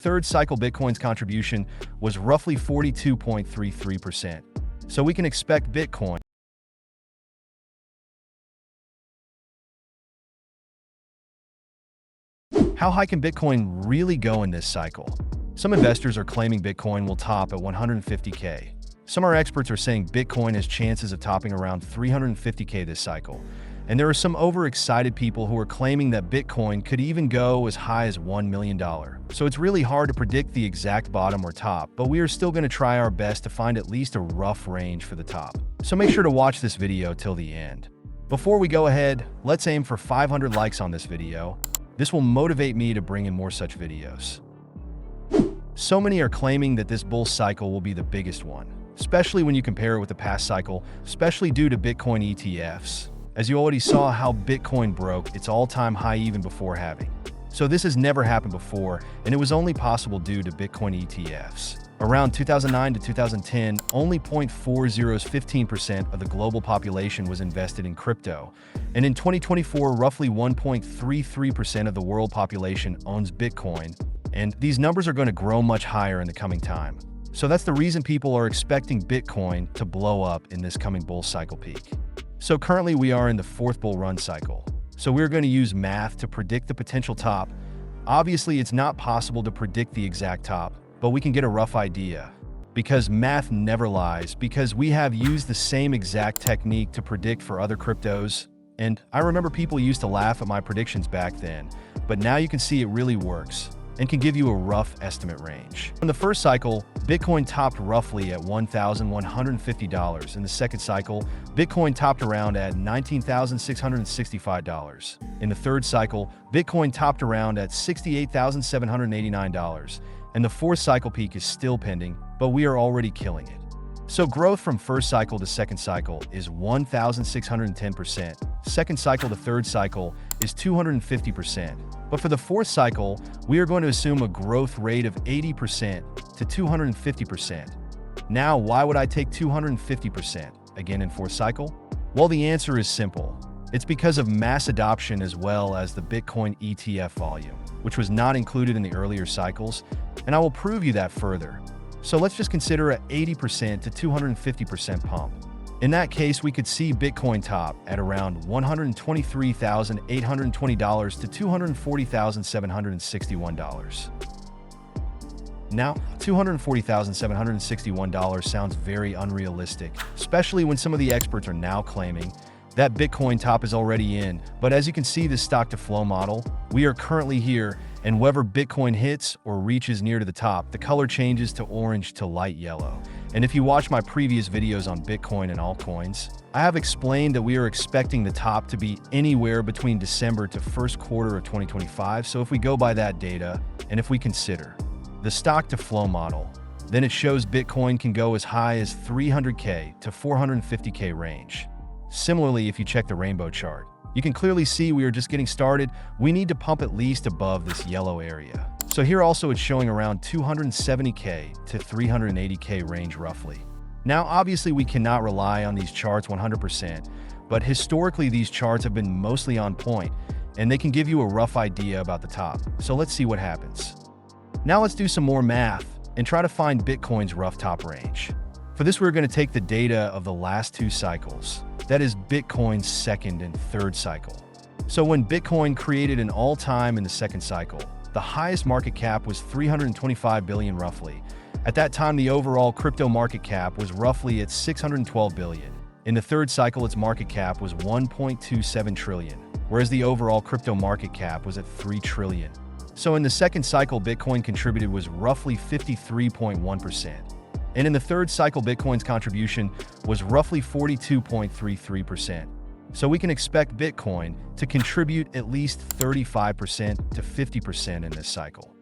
Third cycle Bitcoin's contribution was roughly 42.33%. So we can expect Bitcoin. How high can Bitcoin really go in this cycle? Some investors are claiming Bitcoin will top at 150K. Some experts are saying Bitcoin has chances of topping around 350K this cycle. And there are some overexcited people who are claiming that Bitcoin could even go as high as $1 million. So it's really hard to predict the exact bottom or top, but we are still going to try our best to find at least a rough range for the top. So make sure to watch this video till the end. Before we go ahead, let's aim for 500 likes on this video. This will motivate me to bring in more such videos. So many are claiming that this bull cycle will be the biggest one, especially when you compare it with the past cycle, especially due to Bitcoin ETFs. As you already saw how Bitcoin broke its all-time high even before halving. So this has never happened before, and it was only possible due to Bitcoin ETFs. Around 2009 to 2010, only 0.4015% of the global population was invested in crypto. And in 2024, roughly 1.33% of the world population owns Bitcoin. And these numbers are going to grow much higher in the coming time. So that's the reason people are expecting Bitcoin to blow up in this coming bull cycle peak. So currently we are in the fourth bull run cycle. So we're going to use math to predict the potential top. Obviously, it's not possible to predict the exact top, but we can get a rough idea. Because math never lies, because we have used the same exact technique to predict for other cryptos. And I remember people used to laugh at my predictions back then, but now you can see it really works and can give you a rough estimate range. In the first cycle, Bitcoin topped roughly at $1,150. In the second cycle, Bitcoin topped around at $19,665. In the third cycle, Bitcoin topped around at $68,789. And the fourth cycle peak is still pending, but we are already killing it. So growth from first cycle to second cycle is 1,610%. Second cycle to third cycle is 250%. But for the fourth cycle, we are going to assume a growth rate of 80% to 250%. Now, why would I take 250% again in fourth cycle? Well, the answer is simple. It's because of mass adoption as well as the Bitcoin ETF volume, which was not included in the earlier cycles, and I will prove you that further. So let's just consider an 80% to 250% pump. In that case, we could see Bitcoin top at around $123,820 to $240,761. Now, $240,761 sounds very unrealistic, especially when some of the experts are now claiming that Bitcoin top is already in. But as you can see this stock to flow model, we are currently here, and wherever Bitcoin hits or reaches near to the top, the color changes to orange to light yellow. And if you watch my previous videos on Bitcoin and altcoins, I have explained that we are expecting the top to be anywhere between December to first quarter of 2025. So if we go by that data, and if we consider the stock to flow model, then it shows Bitcoin can go as high as 300K to 450K range. Similarly, if you check the rainbow chart, you can clearly see we are just getting started. We need to pump at least above this yellow area. So here also it's showing around 270K to 380K range roughly. Now, obviously we cannot rely on these charts 100%, but historically these charts have been mostly on point, and they can give you a rough idea about the top. So let's see what happens. Now let's do some more math and try to find Bitcoin's rough top range. For this, we're going to take the data of the last two cycles. That is Bitcoin's second and third cycle. So when Bitcoin created an all-time in the second cycle, the highest market cap was 325 billion roughly. At that time, the overall crypto market cap was roughly at 612 billion. In the third cycle, its market cap was 1.27 trillion, whereas the overall crypto market cap was at 3 trillion. So in the second cycle, Bitcoin contributed was roughly 53.1%. And in the third cycle, Bitcoin's contribution was roughly 42.33%. So we can expect Bitcoin to contribute at least 35% to 50% in this cycle.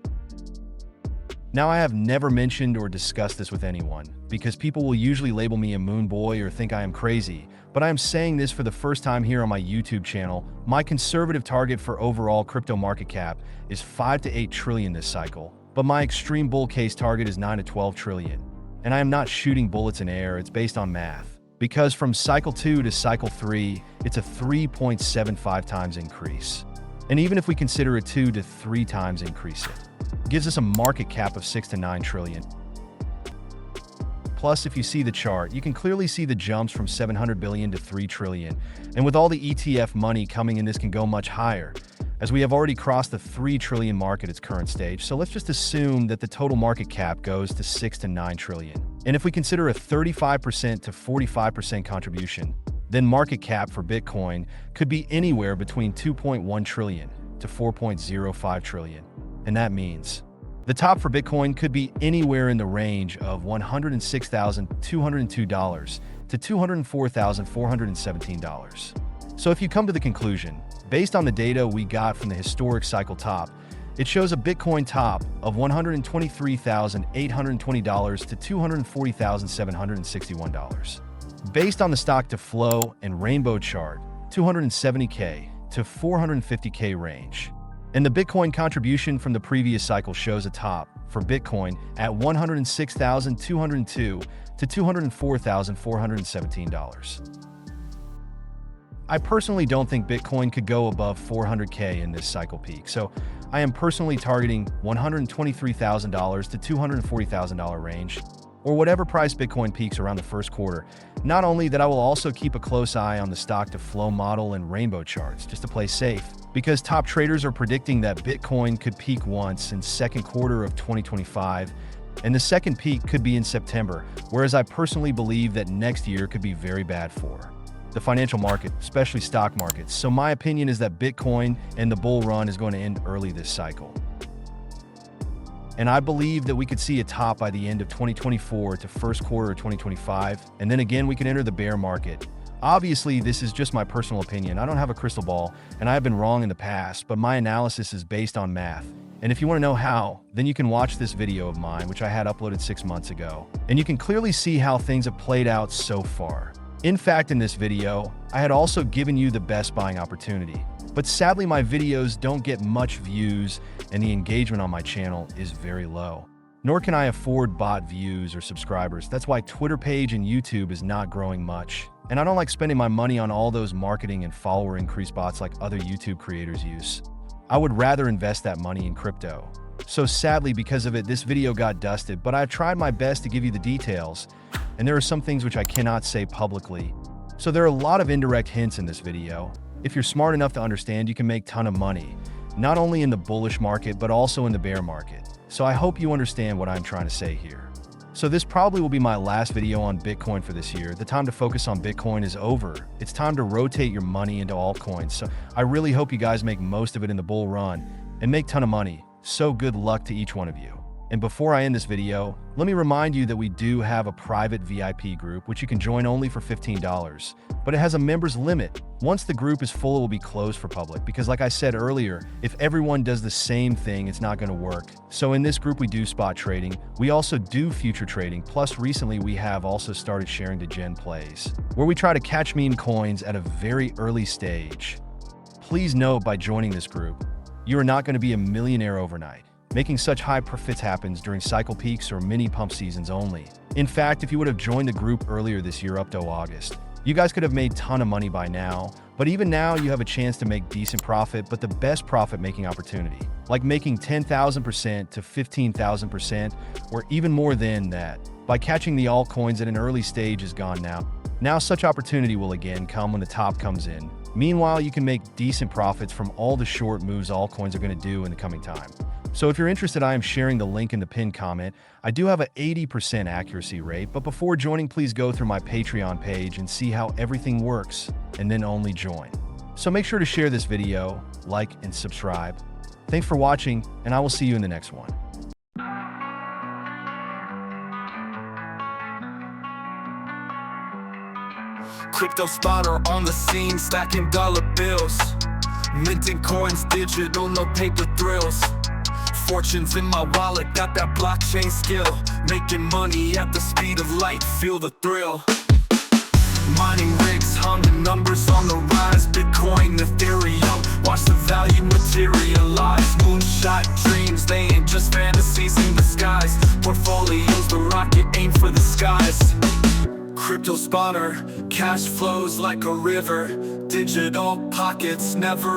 Now, I have never mentioned or discussed this with anyone because people will usually label me a moon boy or think I am crazy, but I am saying this for the first time here on my YouTube channel. My conservative target for overall crypto market cap is 5 to 8 trillion this cycle, but my extreme bull case target is 9 to 12 trillion. And I am not shooting bullets in air, it's based on math. Because from cycle 2 to cycle 3, it's a 3.75 times increase. And even if we consider a 2 to 3 times increase, it gives us a market cap of 6 to 9 trillion. Plus, if you see the chart, you can clearly see the jumps from 700 billion to 3 trillion. And with all the ETF money coming in, this can go much higher, as we have already crossed the 3 trillion mark at its current stage. So let's just assume that the total market cap goes to 6 to 9 trillion. And if we consider a 35% to 45% contribution, then market cap for Bitcoin could be anywhere between 2.1 trillion to 4.05 trillion. And that means the top for Bitcoin could be anywhere in the range of $106,202 to $204,417. So if you come to the conclusion, based on the data we got from the historic cycle top, it shows a Bitcoin top of $123,820 to $240,761. Based on the stock to flow and rainbow chart, 270K to 450K range. And the Bitcoin contribution from the previous cycle shows a top for Bitcoin at $106,202 to $204,417. I personally don't think Bitcoin could go above 400K in this cycle peak, so I am personally targeting $123,000 to $240,000 range, or whatever price Bitcoin peaks around the first quarter. Not only that, I will also keep a close eye on the stock to flow model and rainbow charts just to play safe, because top traders are predicting that Bitcoin could peak once in second quarter of 2025, and the second peak could be in September, whereas I personally believe that next year could be very bad for the financial market, especially stock markets. So my opinion is that Bitcoin and the bull run is going to end early this cycle. And I believe that we could see a top by the end of 2024 to first quarter of 2025, and then again we could enter the bear market. Obviously, this is just my personal opinion. I don't have a crystal ball, and I have been wrong in the past, but my analysis is based on math. And if you want to know how, then you can watch this video of mine, which I had uploaded 6 months ago. And you can clearly see how things have played out so far. In fact, in this video, I had also given you the best buying opportunity. But sadly, my videos don't get much views, and the engagement on my channel is very low. Nor can I afford bot views or subscribers. That's why Twitter page and YouTube is not growing much. And I don't like spending my money on all those marketing and follower increase bots like other YouTube creators use. I would rather invest that money in crypto. So sadly, because of it, this video got dusted, but I've tried my best to give you the details, and there are some things which I cannot say publicly. So there are a lot of indirect hints in this video. If you're smart enough to understand, you can make a ton of money, not only in the bullish market, but also in the bear market. So I hope you understand what I'm trying to say here. So this probably will be my last video on Bitcoin for this year. The time to focus on Bitcoin is over. It's time to rotate your money into altcoins. So I really hope you guys make most of it in the bull run and make a ton of money. So good luck to each one of you. And before I end this video, let me remind you that we do have a private VIP group, which you can join only for $15, but it has a members limit. Once the group is full, it will be closed for public, because like I said earlier, if everyone does the same thing, it's not going to work. So in this group, we do spot trading. We also do future trading. Plus recently, we have also started sharing to Gen plays, where we try to catch meme coins at a very early stage. Please note, by joining this group, you are not going to be a millionaire overnight. Making such high profits happens during cycle peaks or mini pump seasons only. In fact, if you would have joined the group earlier this year up to August, you guys could have made a ton of money by now. But even now, you have a chance to make decent profit, but the best profit making opportunity, like making 10,000% to 15,000%, or even more than that, by catching the altcoins at an early stage, is gone now. Now such opportunity will again come when the top comes in. Meanwhile, you can make decent profits from all the short moves altcoins are going to do in the coming time. So if you're interested, I am sharing the link in the pinned comment. I do have an 80% accuracy rate, but before joining, please go through my Patreon page and see how everything works, and then only join. So make sure to share this video, like, and subscribe. Thanks for watching, and I will see you in the next one. Crypto spotter on the scene, stacking dollar bills, minting coins digital, no paper thrills. Fortunes in my wallet, got that blockchain skill, making money at the speed of light, feel the thrill. Mining rigs, hum the numbers on the rise, Bitcoin, Ethereum, watch the value materialize. Moonshot dreams, they ain't just fantasies in the skies. Portfolios, the rocket, aim for the skies. Crypto spotter, cash flows like a river, digital pockets never